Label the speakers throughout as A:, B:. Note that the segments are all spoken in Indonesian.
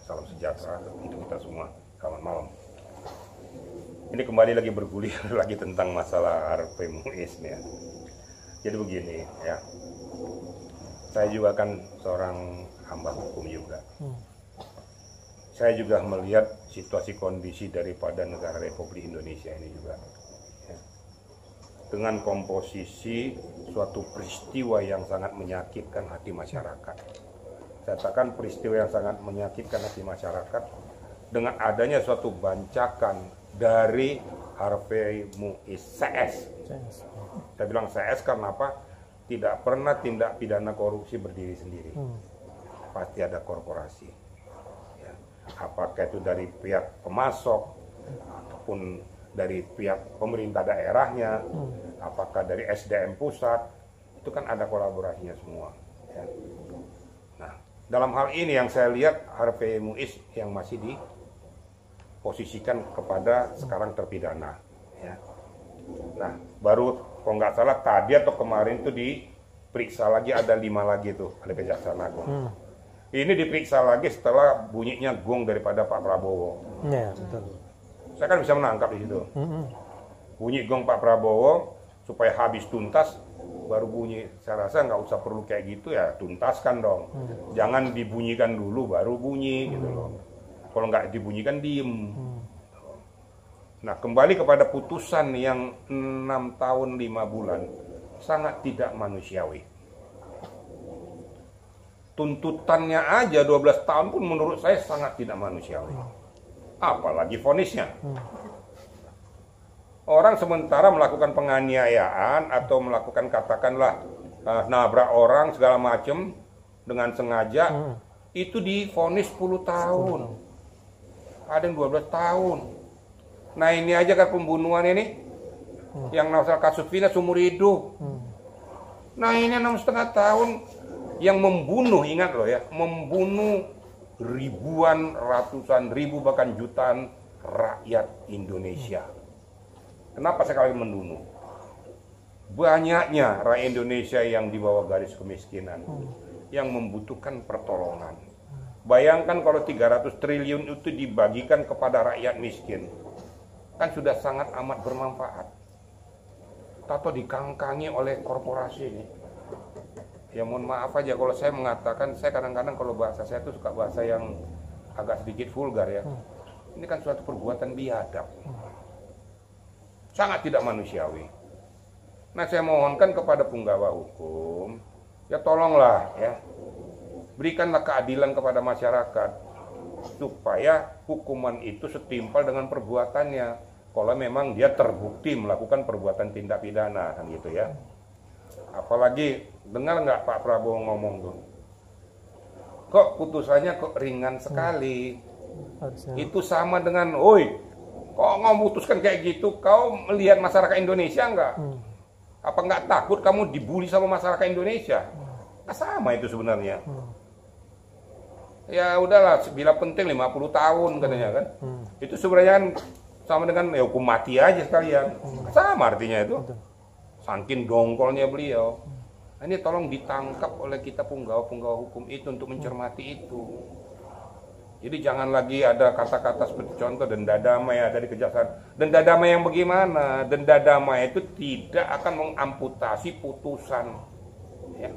A: salam sejahtera untuk kita semua. Selamat malam. Ini kembali lagi bergulir lagi tentang masalah Harvey Muiz nih ya. Jadi begini ya, saya juga kan seorang hamba hukum juga. Saya juga melihat situasi kondisi daripada negara Republik Indonesia ini juga. Ya. Dengan komposisi suatu peristiwa yang sangat menyakitkan hati masyarakat. Saya katakan peristiwa yang sangat menyakitkan hati masyarakat dengan adanya suatu bancakan dari Harvey Muiz CS. Saya bilang CS karena apa? Tidak pernah tindak pidana korupsi berdiri sendiri. Pasti ada korporasi. Ya. Apakah itu dari pihak pemasok ataupun dari pihak pemerintah daerahnya, apakah dari SDM pusat, itu kan ada kolaborasinya semua. Ya. Nah, dalam hal ini yang saya lihat Harvey Muiz yang masih diposisikan kepada sekarang terpidana. Ya. Nah, baru kalau nggak salah tadi atau kemarin itu diperiksa lagi, ada 5 lagi tuh oleh Kejaksaan Agung. Ini diperiksa lagi setelah bunyinya gong daripada Pak Prabowo.
B: Ya, betul.
A: Saya kan bisa menangkap di situ. Bunyi gong Pak Prabowo supaya habis tuntas baru bunyi. Saya rasa nggak usah perlu kayak gitu ya, tuntaskan dong. Jangan dibunyikan dulu baru bunyi gitu loh. Kalau nggak dibunyikan diem. Nah, kembali kepada putusan yang 6 tahun 5 bulan sangat tidak manusiawi. Tuntutannya aja 12 tahun pun menurut saya sangat tidak manusiawi. Apalagi vonisnya. Orang sementara melakukan penganiayaan atau melakukan katakanlah nabrak orang segala macam dengan sengaja, itu divonis 10 tahun. Ada yang 12 tahun. Nah, ini aja kan pembunuhan ini, yang masalah kasus Vina seumur hidup. Nah, ini 6,5 tahun yang membunuh, ingat loh ya, membunuh ribuan, ratusan ribu, bahkan jutaan rakyat Indonesia. Kenapa sekali membunuh? Banyaknya rakyat Indonesia yang di bawah garis kemiskinan, yang membutuhkan pertolongan. Bayangkan kalau 300 triliun itu dibagikan kepada rakyat miskin, kan sudah sangat amat bermanfaat. Tato dikangkangi oleh korporasi ini. Ya mohon maaf aja kalau saya mengatakan, saya kadang-kadang kalau bahasa saya itu suka bahasa yang agak sedikit vulgar ya. Ini kan suatu perbuatan biadab. Sangat tidak manusiawi. Nah, saya mohonkan kepada penggawa hukum, ya tolonglah ya, berikanlah keadilan kepada masyarakat supaya hukuman itu setimpal dengan perbuatannya. Kalau memang dia terbukti melakukan perbuatan tindak pidana kan gitu ya. Apalagi dengar nggak Pak Prabowo ngomong tuh, kok putusannya kok ringan sekali. Itu sama dengan, oi, kok memutuskan kayak gitu, kau melihat masyarakat Indonesia nggak? Apa nggak takut kamu dibully sama masyarakat Indonesia? Nah, sama itu sebenarnya. Ya udahlah, bila penting 50 tahun katanya kan. Itu sebenarnya kan sama dengan ya, hukum mati aja sekalian. Sama artinya itu. Saking dongkolnya beliau. Nah, ini tolong ditangkap oleh kita penggawa-penggawa hukum itu untuk mencermati itu. Jadi jangan lagi ada kata-kata seperti contoh denda damai ada di kejaksaan. Denda damai yang bagaimana? Denda damai itu tidak akan mengamputasi putusan. Ya.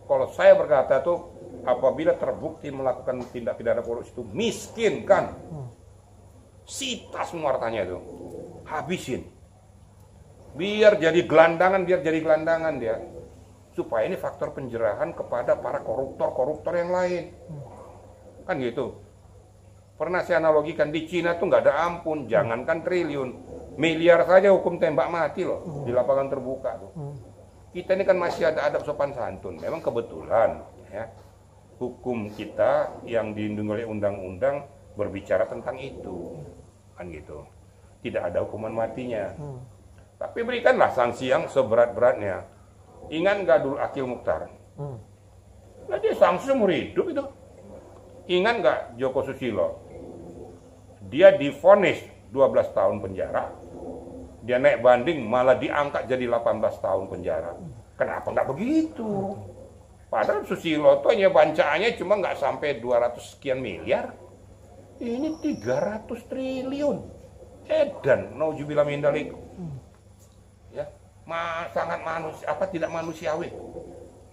A: Kalau saya berkata tuh, apabila terbukti melakukan tindak pidana korupsi itu miskin kan, sita semua hartanya itu, habisin, biar jadi gelandangan dia, supaya ini faktor penjerahan kepada para koruptor yang lain, kan gitu. Pernah saya analogikan di Cina tuh nggak ada ampun, jangankan triliun, miliar saja hukum tembak mati loh di lapangan terbuka tuh. Kita ini kan masih ada adab sopan santun, memang kebetulan ya. Hukum kita yang dilindungi oleh undang-undang berbicara tentang itu, kan gitu. Tidak ada hukuman matinya. Tapi berikanlah sanksi yang seberat-beratnya. Ingat nggak dulu Akil Mukhtar? Nah, dia sanksi seumur hidup itu. Ingat nggak Joko Susilo? Dia divonis 12 tahun penjara. Dia naik banding malah diangkat jadi 18 tahun penjara. Kenapa nggak begitu? Padahal Susilotonya bancaannya cuma nggak sampai 200 sekian miliar. Ini 300 triliun. Edan, nauzubillah min dzalik. Ya, sangat tidak manusiawi.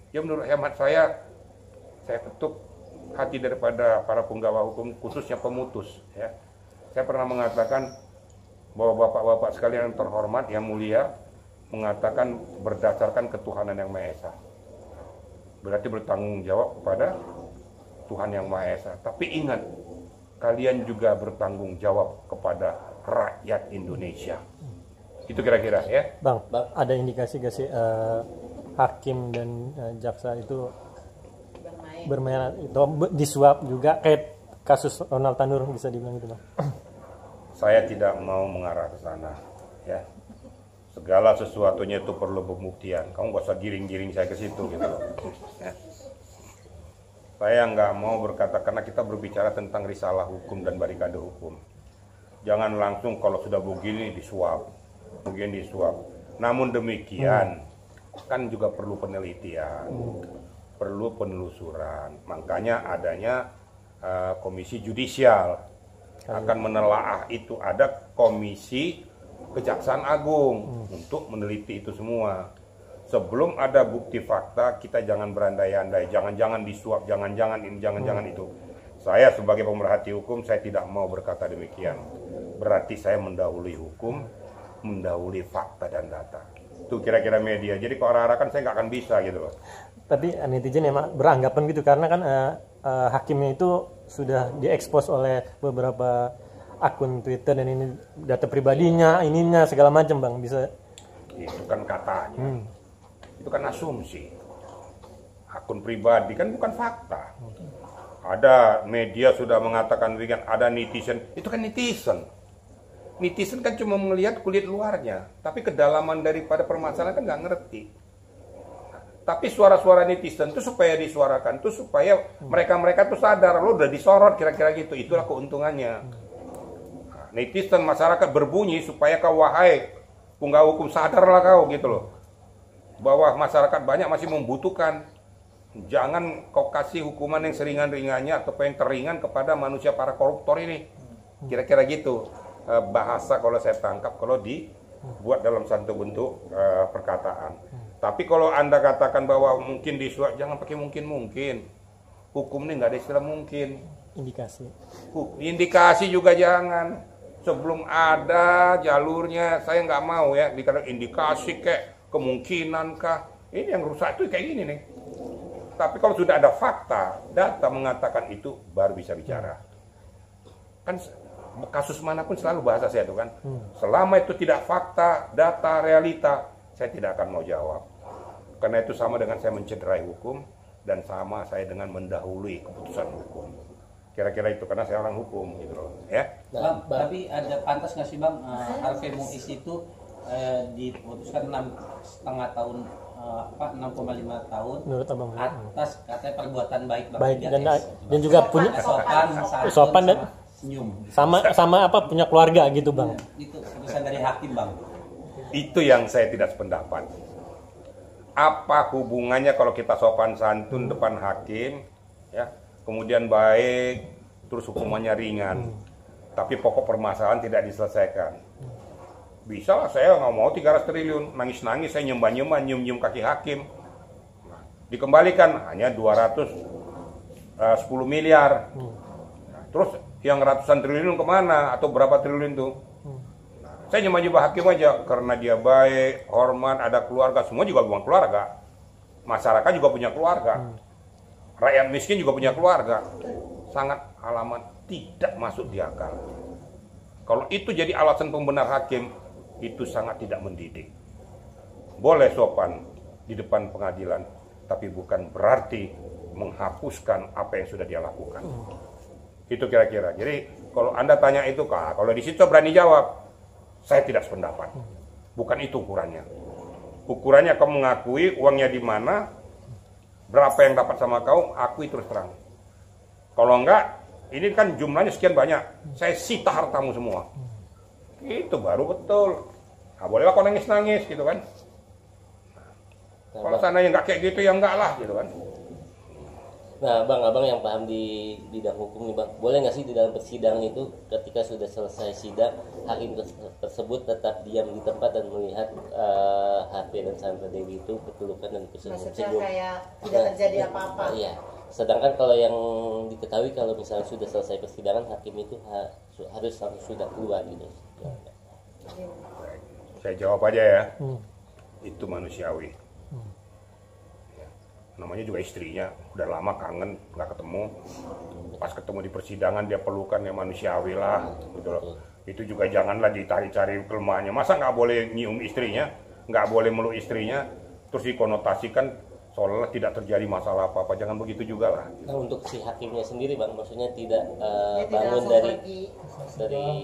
A: Ya menurut hemat saya ketuk hati daripada para penggawa hukum, khususnya pemutus. Ya, saya pernah mengatakan bahwa bapak-bapak sekalian yang terhormat, yang mulia, mengatakan berdasarkan ketuhanan yang Maha Esa. Berarti bertanggung jawab kepada Tuhan yang Maha Esa. Tapi ingat, kalian juga bertanggung jawab kepada rakyat Indonesia. Itu kira-kira ya.
B: Bang, ada indikasi gak sih hakim dan jaksa itu bermain itu disuap juga kayak kasus Ronald Tanur, bisa dibilang gitu, Bang?
A: Saya tidak mau mengarah ke sana, ya. Segala sesuatunya itu perlu pembuktian. Kamu gak usah giring-giring saya ke situ gitu loh. Ya. Saya nggak mau berkata, karena kita berbicara tentang risalah hukum dan barikade hukum. Jangan langsung kalau sudah begini disuap. Namun demikian, kan juga perlu penelitian, perlu penelusuran. Makanya adanya komisi judisial akan menelaah itu. Ada komisi Kejaksaan Agung untuk meneliti itu semua. Sebelum ada bukti fakta, kita jangan berandai-andai, jangan-jangan disuap, jangan-jangan ini, jangan-jangan itu. Saya sebagai pemerhati hukum, saya tidak mau berkata demikian. Berarti saya mendahului hukum, mendahului fakta dan data. Itu kira-kira media. Jadi kalau arah-arah kan saya nggak akan bisa gitu loh.
B: Tapi netizen emang beranggapan gitu, karena kan hakimnya itu sudah diekspos oleh beberapa akun Twitter dan ini data pribadinya, ininya segala macam, Bang. Bisa
A: itu kan katanya. Itu kan asumsi. Akun pribadi kan bukan fakta. Ada media sudah mengatakan demikian, ada netizen, itu kan netizen. Netizen kan cuma melihat kulit luarnya, tapi kedalaman daripada permasalahan kan nggak ngerti. Tapi suara-suara netizen itu supaya disuarakan, itu supaya mereka-mereka tuh sadar, lo udah disorot kira-kira gitu. Itulah keuntungannya. Netizen masyarakat berbunyi supaya kau, wahai penggawa hukum, sadarlah kau gitu loh, bahwa masyarakat banyak masih membutuhkan. Jangan kau kasih hukuman yang seringan-ringannya atau yang teringan kepada manusia para koruptor ini. Kira-kira gitu bahasa kalau saya tangkap, kalau dibuat dalam satu bentuk perkataan. Tapi kalau Anda katakan bahwa mungkin disuap, jangan pakai mungkin. Hukum ini nggak ada istilah mungkin. Indikasi juga jangan. Sebelum ada jalurnya, saya nggak mau ya dikatakan indikasi kayak kemungkinan kah. Ini yang rusak itu kayak gini nih. Tapi kalau sudah ada fakta, data mengatakan itu, baru bisa bicara. Kan kasus manapun selalu bahasa saya itu kan. Selama itu tidak fakta, data, realita, saya tidak akan mau jawab. Karena itu sama dengan saya mencederai hukum, dan sama saya dengan mendahului keputusan hukum. Kira-kira itu, karena saya orang hukum gitu loh, ya.
C: Bang, tapi ada pantas nggak sih, Bang, Harvey Muiz itu diputuskan 6,5 tahun, 6,5 tahun
B: menurut Abang
C: atas katanya perbuatan baik, Bang.
B: Baik dan juga punya sopan dan
C: senyum.
B: Sama apa, punya keluarga gitu, Bang.
C: Itu keputusan dari hakim, Bang.
A: Itu yang saya tidak sependapat. Apa hubungannya kalau kita sopan santun depan hakim, ya, kemudian baik, terus hukumannya ringan, tapi pokok permasalahan tidak diselesaikan? Bisa lah, saya nggak mau 300 triliun, nangis-nangis, saya nyembah-nyembah, nyium-nyium kaki hakim. Nah, dikembalikan hanya 210 miliar. Nah, terus yang ratusan triliun kemana? Atau berapa triliun tuh? Nah, saya nyembah-nyembah hakim aja, karena dia baik, hormat, ada keluarga, semua juga bukan keluarga. Masyarakat juga punya keluarga. Rakyat miskin juga punya keluarga. Sangat alamat tidak masuk di akal. Kalau itu jadi alasan pembenar hakim, itu sangat tidak mendidik. Boleh sopan di depan pengadilan, tapi bukan berarti menghapuskan apa yang sudah dia lakukan. Itu kira-kira. Jadi kalau Anda tanya itu, kalau di situ berani jawab, saya tidak sependapat. Bukan itu ukurannya. Ukurannya kamu mengakui uangnya di mana, berapa yang dapat sama kau, akui terus terang. Kalau enggak, ini kan jumlahnya sekian banyak, saya sita hartamu semua. Itu baru betul. Nah, bolehlah kau nangis-nangis gitu kan. Kalau seandainya enggak kayak gitu, ya enggak lah gitu kan.
D: Nah, Bang, abang yang paham di bidang hukum nih, Bang. Boleh nggak sih di dalam persidangan itu ketika sudah selesai sidang, hakim tersebut tetap diam di tempat dan melihat HP dan Sandra Dewi itu berpelukan dan
E: Maksudnya
D: senyum.
E: kayak tidak terjadi apa-apa.
D: Iya. Sedangkan kalau yang diketahui kalau misalnya sudah selesai persidangan, hakim itu harus langsung sudah keluar gitu.
A: Saya jawab aja ya. Itu manusiawi. Namanya juga istrinya, udah lama kangen nggak ketemu, pas ketemu di persidangan dia pelukan, ya manusiawi lah gitu loh. Itu juga janganlah dicari-cari kelemahannya, masa nggak boleh nyium istrinya, nggak boleh meluk istrinya, terus dikonotasikan seolah tidak terjadi masalah apa-apa, jangan begitu juga lah.
D: Nah, untuk si hakimnya sendiri, Bang, maksudnya tidak
E: Dia tidak
D: bangun
E: langsung
D: dari
E: pergi.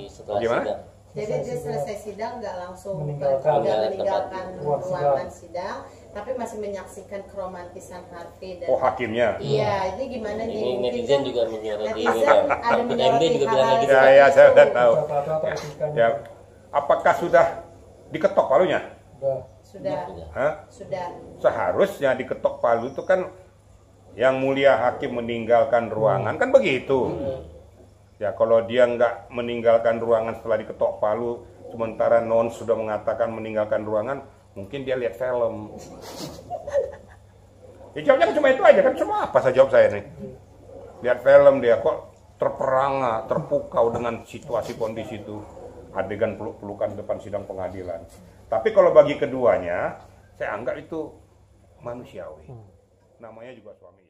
D: setelah
A: Gimana?
D: sidang.
E: Jadi dia selesai sidang nggak langsung
B: Meninggalkan
E: meninggalkan
B: ruang
E: ruangan sidang, tapi masih menyaksikan keromantisan Harvey dan
A: Oh hakimnya?
E: iya, ini gimana nih?
D: Ini
E: Mungkin
D: netizen
E: kan
D: juga menyoroti ini,
E: netizen
D: Bang.
E: ada
D: MD
E: menyoroti
D: juga bilang
E: hal-hal
D: gitu.
A: Ya saya udah
E: itu.
A: tahu.
B: Rata-rata etikanya.
A: Ya, apakah sudah diketok palunya?
E: Sudah,
A: Hah?
E: sudah.
A: Seharusnya diketok palu itu kan yang mulia hakim meninggalkan ruangan, kan begitu. Ya kalau dia nggak meninggalkan ruangan setelah diketok palu, sementara non sudah mengatakan meninggalkan ruangan, mungkin dia lihat film. Ya jawabnya kan cuma itu aja kan, cuma apa saya jawab saya nih. Lihat film dia kok terperangah, terpukau dengan situasi kondisi itu. Adegan peluk-pelukan depan sidang pengadilan. Tapi kalau bagi keduanya, saya anggap itu manusiawi. Namanya juga suami.